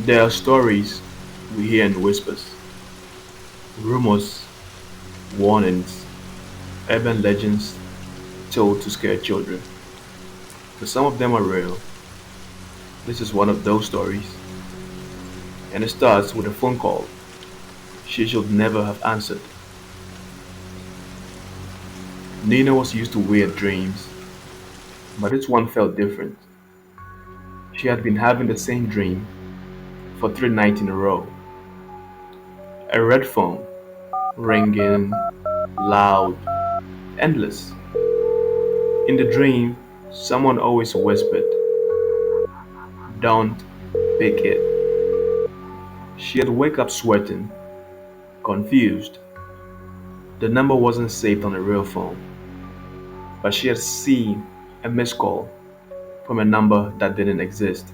There are stories we hear in whispers, rumors, warnings, urban legends told to scare children. But some of them are real. This is one of those stories, and it starts with a phone call she should never have answered. Nina was used to weird dreams, but this one felt different. She had been having the same dream for 3 nights in a row. A red phone, ringing, loud, endless. In the dream, someone always whispered, "Don't pick it." She had wake up sweating, confused. The number wasn't saved on a real phone, but she had seen a missed call from a number that didn't exist.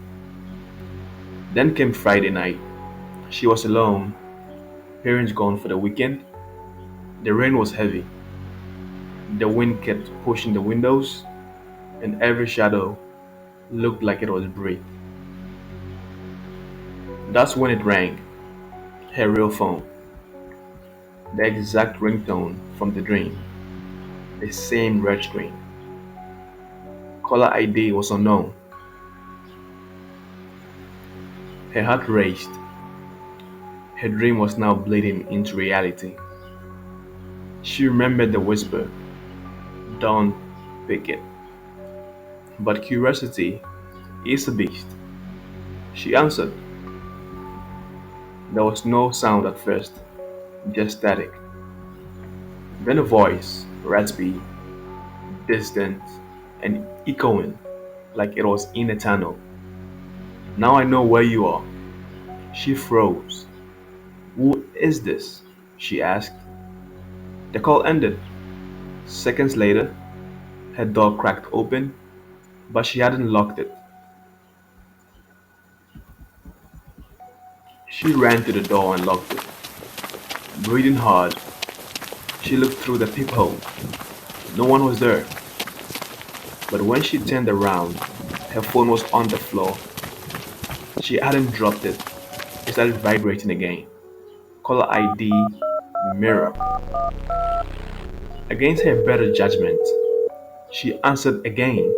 Then came Friday night. She was alone, parents gone for the weekend. The rain was heavy. The wind kept pushing the windows, and every shadow looked like it was breathing. That's when it rang, her real phone, the exact ringtone from the dream, the same red screen. Caller ID was unknown. Her heart raced. Her dream was now bleeding into reality. She remembered the whisper, "Don't pick it." But curiosity is a beast. She answered. There was no sound at first, just static. Then a voice, raspy, distant, and echoing, like it was in a tunnel. "Now I know where you are." She froze. "Who is this?" she asked. The call ended. Seconds later, her door cracked open, but she hadn't locked it. She ran to the door and locked it. Breathing hard, she looked through the peephole. No one was there. But when she turned around, her phone was on the floor. She hadn't dropped it. It started vibrating again. Caller ID mirror. Against her better judgment, she answered again.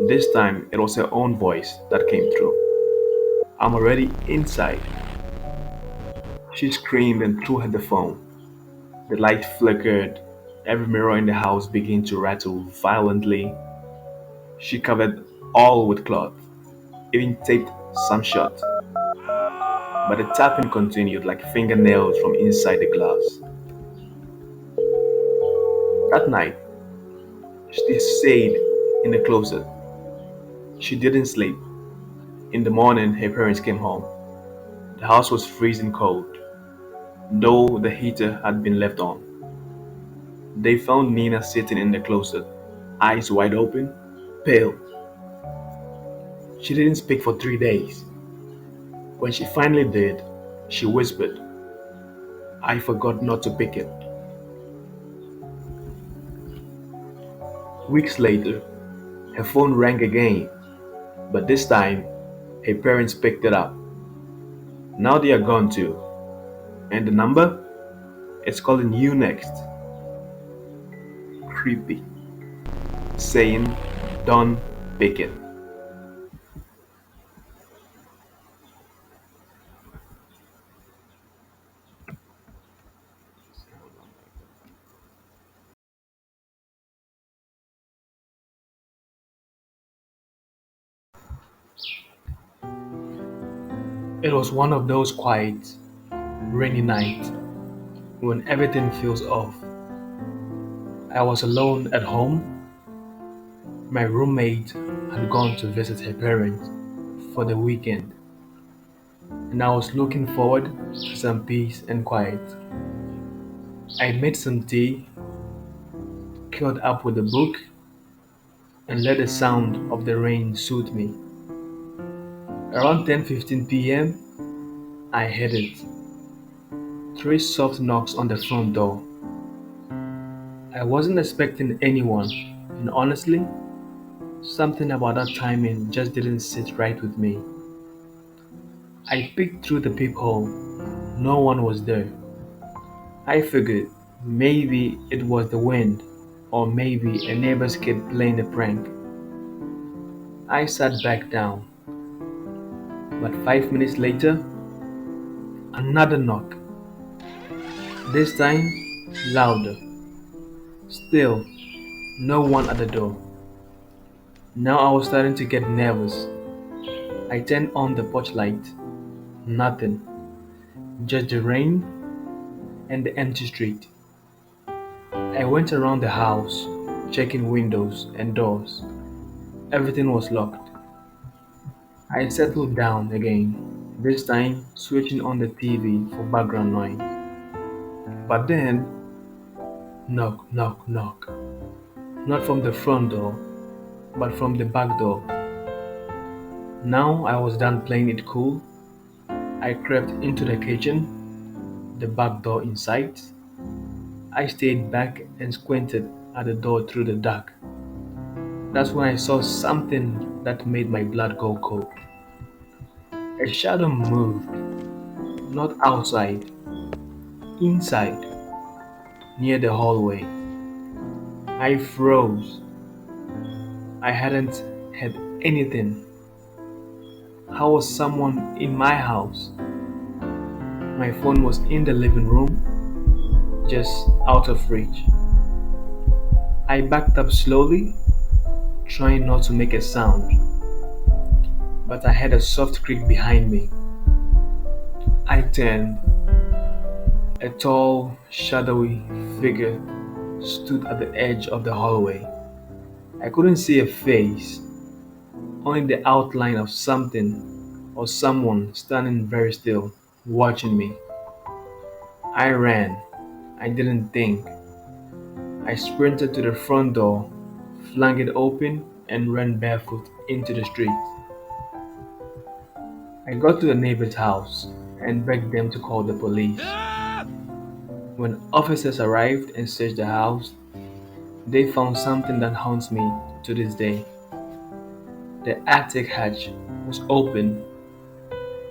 This time it was her own voice that came through. "I'm already inside." She screamed and threw at the phone. The light flickered. Every mirror in the house began to rattle violently. She covered all with cloth, even taped some shut. But the tapping continued like fingernails from inside the glass. That night, she stayed in the closet. She didn't sleep. In the morning, her parents came home. The house was freezing cold, though the heater had been left on. They found Nina sitting in the closet, eyes wide open, pale. She didn't speak for 3 days. When she finally did, she whispered, "I forgot not to pick it." Weeks later, her phone rang again, but this time, her parents picked it up. Now they are gone too, and the number? It's calling you next. Creepy. Saying, "Don't pick it." It was one of those quiet, rainy nights when everything feels off. I was alone at home. My roommate had gone to visit her parents for the weekend, and I was looking forward to some peace and quiet. I made some tea, curled up with a book, and let the sound of the rain soothe me. Around 10:15 p.m., I heard it. Three soft knocks on the front door. I wasn't expecting anyone, and honestly, something about that timing just didn't sit right with me. I peeked through the peephole. No one was there. I figured maybe it was the wind, or maybe a neighbor's kid playing a prank. I sat back down, but 5 minutes later, another knock. This time, louder. Still, no one at the door. Now I was starting to get nervous. I turned on the porch light. Nothing. Just the rain and the empty street. I went around the house, checking windows and doors. Everything was locked. I settled down again, this time switching on the TV for background noise. But then, knock, knock, knock. Not from the front door, but from the back door. Now I was done playing it cool. I crept into the kitchen, the back door in sight. I stayed back and squinted at the door through the dark. That's when I saw something that made my blood go cold. A shadow moved, not outside, inside, near the hallway. I froze. I hadn't had anything. How was someone in my house? My phone was in the living room, just out of reach. I backed up slowly, trying not to make a sound, but I heard a soft creak behind me. I turned. A tall, shadowy figure stood at the edge of the hallway. I couldn't see a face, only the outline of something or someone standing very still, watching me. I ran. I didn't think. I sprinted to the front door, flung it open, and ran barefoot into the street. I got to the neighbor's house and begged them to call the police. When officers arrived and searched the house, they found something that haunts me to this day. The attic hatch was open.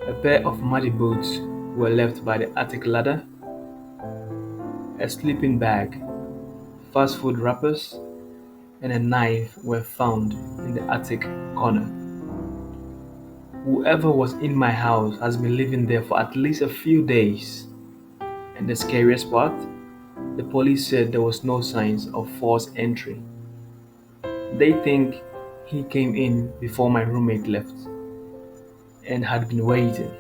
A pair of muddy boots were left by the attic ladder. A sleeping bag, fast food wrappers, and a knife were found in the attic corner. Whoever was in my house has been living there for at least a few days. And the scariest part, the police said there was no signs of forced entry. They think he came in before my roommate left and had been waiting.